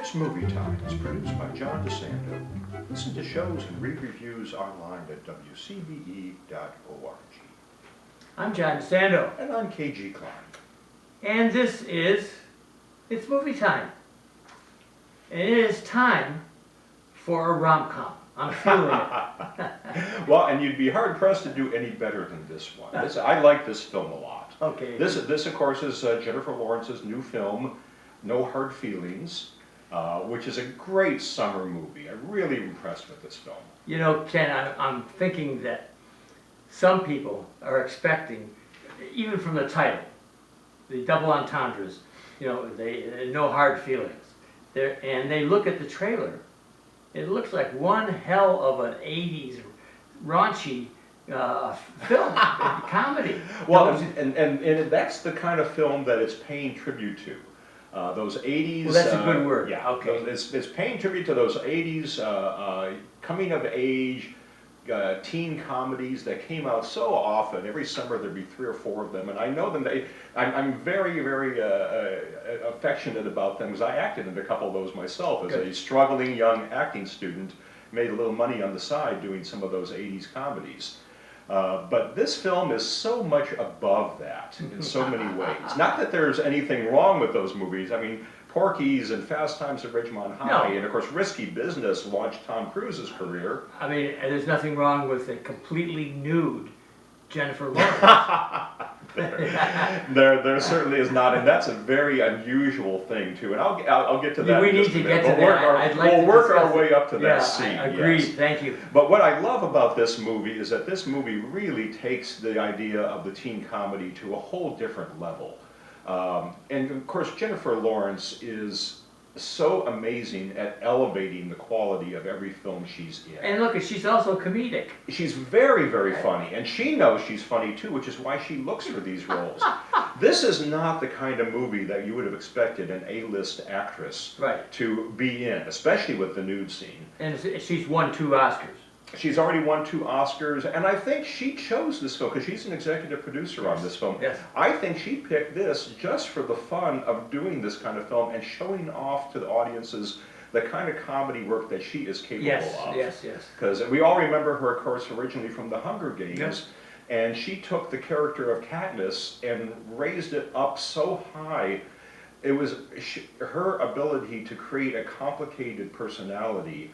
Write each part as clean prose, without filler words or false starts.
It's Movie Time. It's produced by John DeSando. Listen to shows and read reviews online at wcbe.org. I'm John DeSando, And I'm KG Klein. and this is It's Movie Time. And it is time for a rom-com. I'm feeling it. Well, and you'd be hard pressed to do any better than this one. I like this film a lot. Okay. This of course, is Jennifer Lawrence's new film, No Hard Feelings, which is a great summer movie. I'm really impressed with this film. You know, Ken, I'm thinking that some people are expecting, even from the title, the double entendres, you know, no hard feelings. And they look at the trailer. It looks like one hell of an 80s raunchy film, comedy. Well, and that's the kind of film that it's paying tribute to. Those 80s. Well, that's a good word. Yeah, okay. It's paying tribute to those 80s coming of age teen comedies that came out so often. Every summer there'd be 3 or 4 of them, and I know them. I'm very, very affectionate about them because I acted in a couple of those myself as Good. a struggling young acting student. Made a little money on the side doing some of those 80s comedies. But this film is so much above that in so many ways. Not that there's anything wrong with those movies. I mean, Porky's and Fast Times at Ridgemont High, No. and of course Risky Business launched Tom Cruise's career. I mean, there's nothing wrong with a completely nude Jennifer Lawrence. There certainly is not, and that's a very unusual thing too. And I'll get to that. We in need just a to minute. get to We'll that. I'd like we'll to work our discuss way it. up to that Yeah, scene. agreed. Yes. Thank you. But what I love about this movie is that this movie really takes the idea of the teen comedy to a whole different level. And of course, Jennifer Lawrence is so amazing at elevating the quality of every film she's in. And look, she's also comedic. She's very, very funny, and she knows she's funny too, which is why she looks for these roles. This is not the kind of movie that you would have expected an A-list actress Right. to be in, especially with the nude scene. And she's won 2 Oscars. She's already won 2 Oscars, and I think she chose this film because she's an executive producer on this film. Yes. I think she picked this just for the fun of doing this kind of film and showing off to the audiences the kind of comedy work that she is capable of. Yes. Because we all remember her, of course, originally from The Hunger Games, Yes. and she took the character of Katniss and raised it up so high. It was her ability to create a complicated personality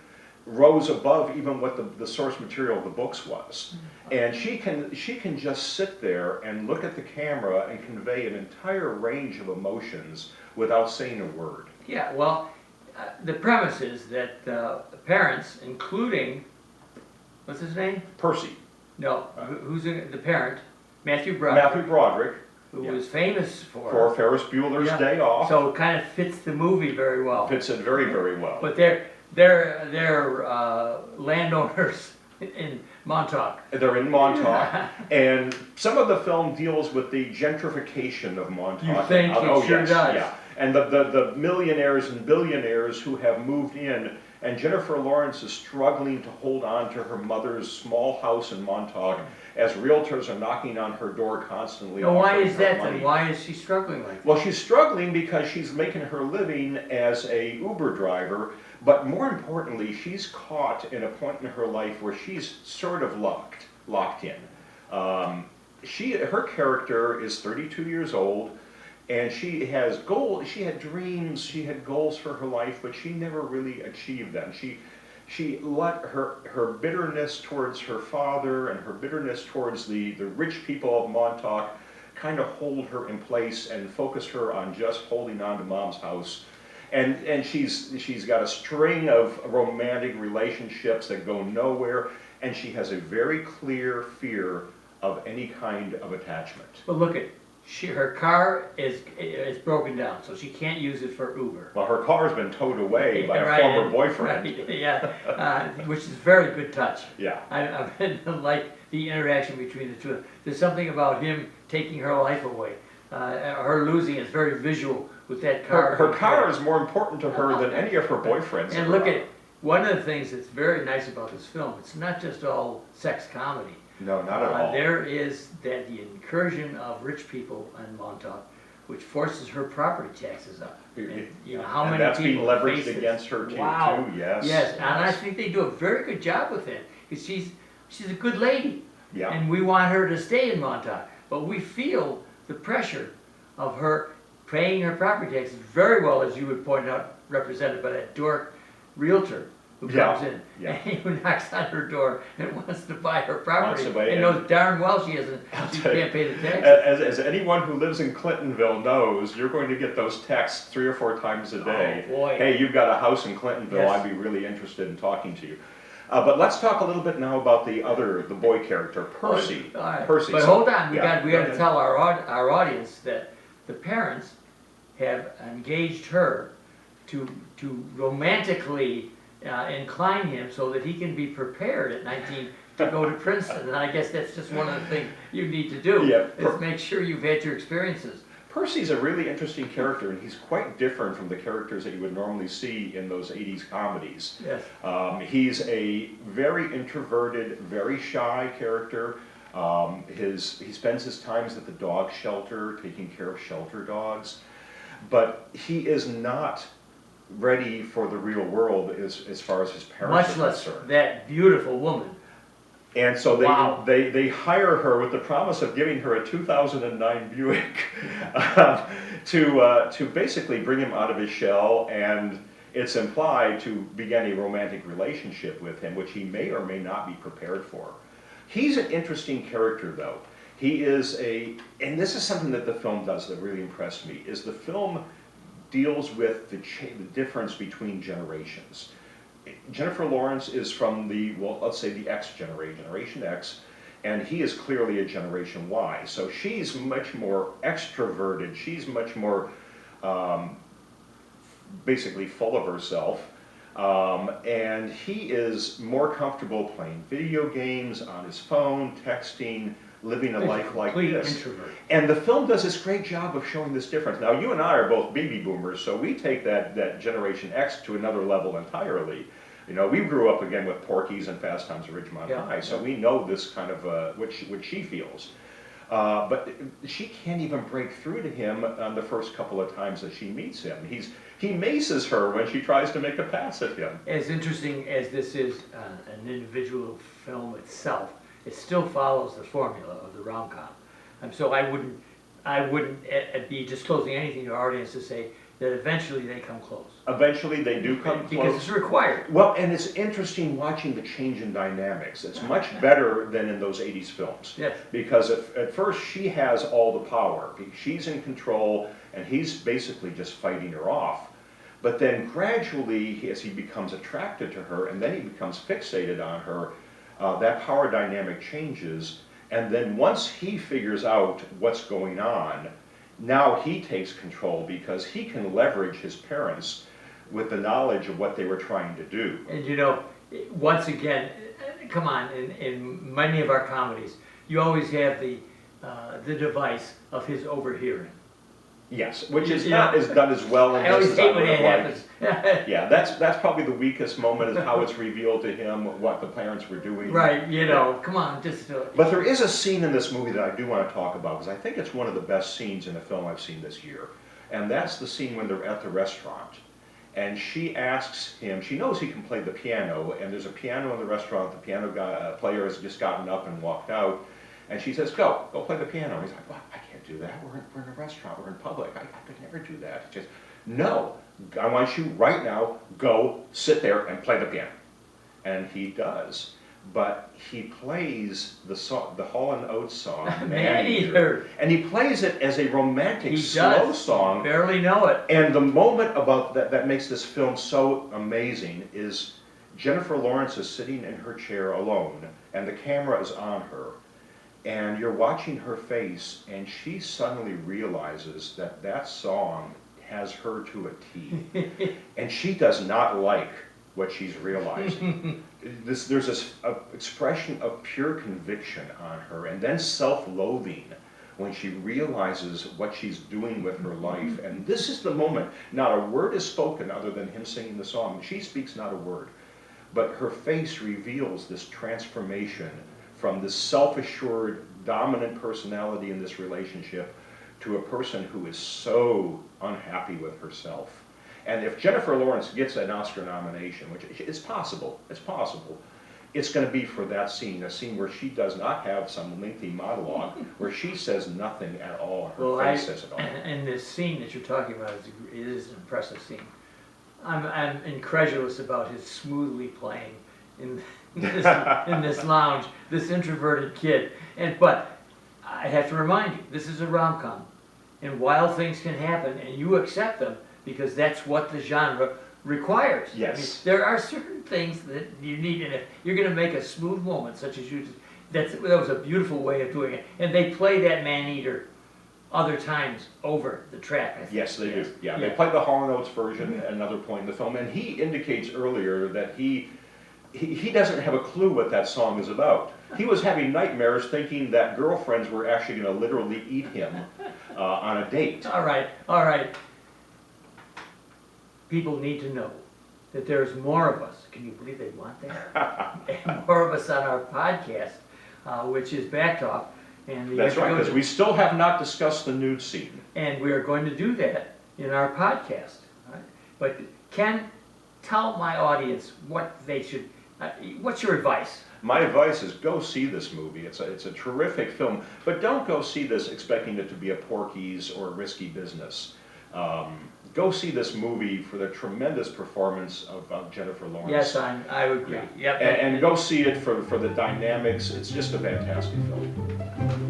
rose above even what the source material of the books was. And she can just sit there and look at the camera and convey an entire range of emotions without saying a word. Yeah, well, the premise is that parents, including, what's his name? Percy. No, who's the parent? Matthew Broderick. Matthew Broderick, Who yeah. was famous for Ferris Bueller's Yeah. Day Off. So it kind of fits the movie very well. Fits it very, very well. But they're landowners in Montauk. They're in Montauk, and some of the film deals with the gentrification of Montauk. You think it sure yes, does. Yeah, and the millionaires and billionaires who have moved in, and Jennifer Lawrence is struggling to hold on to her mother's small house in Montauk as realtors are knocking on her door constantly. Well, why offering is her that money. then? Why is she struggling like that? Well, she's struggling because she's making her living as a Uber driver, but more importantly, she's caught in a point in her life where she's sort of locked in. Her character is 32 years old, and she has goals. She had dreams. She had goals for her life, but she never really achieved them. She let her bitterness towards her father and her bitterness towards the rich people of Montauk kind of hold her in place and focus her on just holding on to mom's house. And she's got a string of romantic relationships that go nowhere, and she has a very clear fear of any kind of attachment. But look at, her car is broken down, so she can't use it for Uber. Well, her car's been towed away by a Right, former and- boyfriend. right, yeah, which is a very good touch. Yeah. I like the interaction between the two. There's something about him taking her life away. Her losing is very visual with that car. Her car is more important to her than any of her boyfriends. And ever look are. at, one of the things that's very nice about this film, it's not just all sex comedy. No, not at all. There is the incursion of rich people in Montauk which forces her property taxes up. And, you know, how And many that's being people leveraged face this? against her too, Wow. yes. Yes, and I yes. think they do a very good job with it, because she's a good lady. Yeah, And we want her to stay in Montauk, but we feel the pressure of her paying her property taxes very well, as you would point out, represented by that dork realtor who Yeah, comes in, yeah. and who knocks on her door and wants to buy her property, Wants to buy it. and knows darn well she I'll she tell you, can't pay the taxes. as anyone who lives in Clintonville knows, you're going to get those texts 3 or 4 times a day. Oh, boy. Hey, you've got a house in Clintonville, Yes. I'd be really interested in talking to you. But let's talk a little bit now about the boy character, Percy. All right. Percy. But So- hold on, we yeah, got go to ahead. tell our audience that the parents have engaged her to romantically incline him so that he can be prepared at 19 to go to Princeton. And I guess that's just one of the things you need to do, Yeah. is make sure you've had your experiences. Percy's a really interesting character, and he's quite different from the characters that you would normally see in those 80s comedies. Yes. He's a very introverted, very shy character. He spends his times at the dog shelter, taking care of shelter dogs. But he is not ready for the real world as far as his parents Much are less concerned. that beautiful woman. And so Wow. they hire her with the promise of giving her a 2009 Buick to basically bring him out of his shell, and it's implied to begin a romantic relationship with him, which he may or may not be prepared for. He's an interesting character, though. He is and this is something that the film does that really impressed me, is the film deals with the difference between generations. Jennifer Lawrence is from let's say the X generation, Generation X, and he is clearly a Generation Y. So she's much more extroverted, she's much more basically full of herself, and he is more comfortable playing video games, on his phone, texting, living a life like Complete this. introvert. And the film does this great job of showing this difference. Now, you and I are both baby boomers, so we take that Generation X to another level entirely. You know, we grew up again with Porky's and Fast Times at Ridgemont Yeah, High, so yeah. we know this kind of what she feels. But she can't even break through to him on the first couple of times that she meets him. He maces her when she tries to make a pass at him. As interesting as this is an individual film itself, it still follows the formula of the rom-com. So I wouldn't be disclosing anything to our audience to say that eventually they come close. Eventually, they do come Because close. it's required. Well, and it's interesting watching the change in dynamics. It's much better than in those 80s films. Yes. Because at first she has all the power. She's in control, and he's basically just fighting her off. But then gradually, as he becomes attracted to her, and then he becomes fixated on her, that power dynamic changes. And then once he figures out what's going on, now he takes control because he can leverage his parents with the knowledge of what they were trying to do. And you know, once again, come on, in many of our comedies, you always have the device of his overhearing. Yes, which is You not know, as done as well in I always this as I hate when would that have liked. happens. Yeah, that's probably the weakest moment, is how it's revealed to him what the parents were doing. Right, you know, come on, just do it. But there is a scene in this movie that I do want to talk about, because I think it's one of the best scenes in a film I've seen this year. And that's the scene when they're at the restaurant. And she asks him, she knows he can play the piano, and there's a piano in the restaurant, the piano player has just gotten up and walked out. And she says, go play the piano. And he's like, well, I can't do that, we're in a restaurant, we're in public, I could never do that. She says, no, I want you right now, go sit there and play the piano. And he does. But he plays the song, the Hall & Oates song, Man-Eater. and he plays it as a romantic, He slow does. song. Barely know it. And the moment about that makes this film so amazing is Jennifer Lawrence is sitting in her chair alone, and the camera is on her. And you're watching her face, and she suddenly realizes that that song has her to a T. And she does not like what she's realizing. There's this expression of pure conviction on her, and then self-loathing when she realizes what she's doing with her life. And this is the moment, not a word is spoken other than him singing the song. She speaks not a word, but her face reveals this transformation from this self-assured, dominant personality in this relationship to a person who is so unhappy with herself. And if Jennifer Lawrence gets an Oscar nomination, which is possible, it's going to be for that scene, a scene where she does not have some lengthy monologue, where she says nothing at all, her face says it all. And this scene that you're talking about is an impressive scene. I'm incredulous about his smoothly playing in this lounge, this introverted kid. But I have to remind you, this is a rom-com, and wild things can happen, and you accept them because that's what the genre requires. Yes. I mean, there are certain things that you need, and if you're going to make a smooth moment, such as you did, that was a beautiful way of doing it. And they play that Man-Eater other times over the track, I think. Yes, they do. Yeah, they play the Hall & Oates version at another point in the film, and he indicates earlier that he doesn't have a clue what that song is about. He was having nightmares thinking that girlfriends were actually going to literally eat him on a date. All right. People need to know that there's more of us. Can you believe they want that? And more of us on our podcast, which is Backtalk. And That's right, because we still have not discussed the nude scene. And we are going to do that in our podcast. Right? But Ken, tell my audience what they should. What's your advice? My advice is go see this movie. It's a terrific film, but don't go see this expecting it to be a Porky's or a Risky Business. Go see this movie for the tremendous performance of Jennifer Lawrence. Yes, I would agree. Yeah. Yep. And go see it for the dynamics. It's just a fantastic film.